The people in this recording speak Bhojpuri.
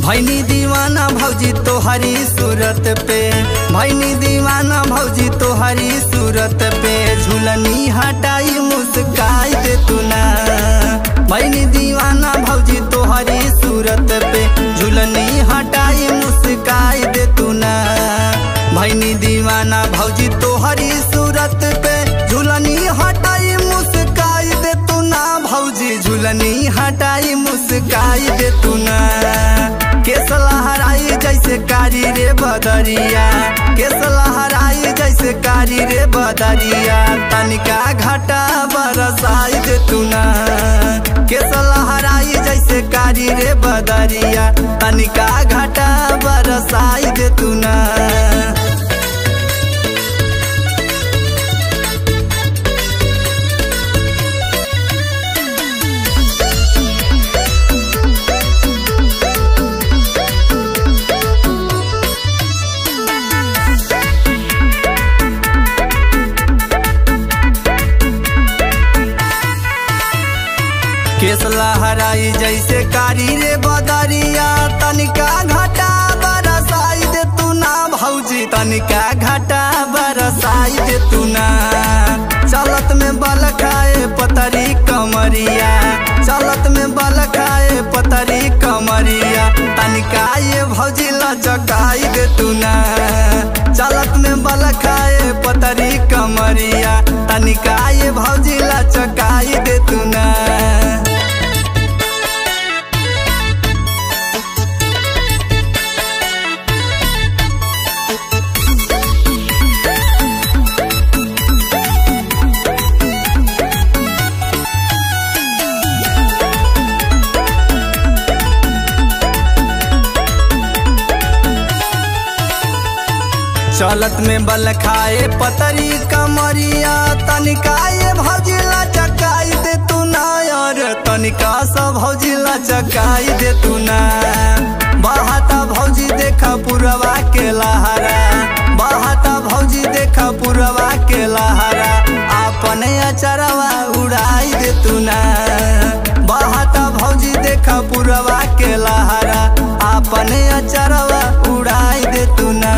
भैनी दीवाना भौजी तोहरी सूरत पे, भैनी दीवाना भौजी तोहरी सूरत पे, झुलनी हटाई मुस्काई दे तू ना। भैनी दीवाना भौजी तोहरी सूरत पे, झुलनी हटाई मुस्काई दे तू ना। भैनी दीवाना भौजी तोहरी सूरत पे, झुलनी हटाई मुस्काई दे तू ना। भौजी झुलनी हटाई मुस्काई दे तू ना। केस लहराई जैसे कारी रे बदरिया, केस लहराई जैसे कारी रे बदरिया, तनिका घाटा बरसाई दे तू ना। केस लहराई जैसे कारी रे बदरिया, तनिका घाटा बरसाई दे तू ना। केस लहराई जैसे कारी रे बदरिया, तनिका घाटा बरसाई दे तू ना। भौजी तनिका घाटा बरसाई दे तू ना। चलत में बल खाए पतरी कमरिया, चलत में बल खाए पतरी कमरिया, तनिका ये भौजी लचकाई दे तू ना। चलत में बल खाए पतरी कमरिया, तनिका ये भौजी लचकाई दे तू ना। चलत में बल खाए पतरी कमरिया, तनिका ये भौजी लचकाई दे तू ना। और तनिका सब भौजी लचकाई दे तू ना। बहाता भौजी देखा पुरवा के लहरा, बहाता भौजी देखा पुरवा के लहरा, अपने अचरवा उड़ाई दे तू ना। बहाता भौजी देखा पुरवा के लहरा, अपने अचरवा उड़ाई दे तू ना।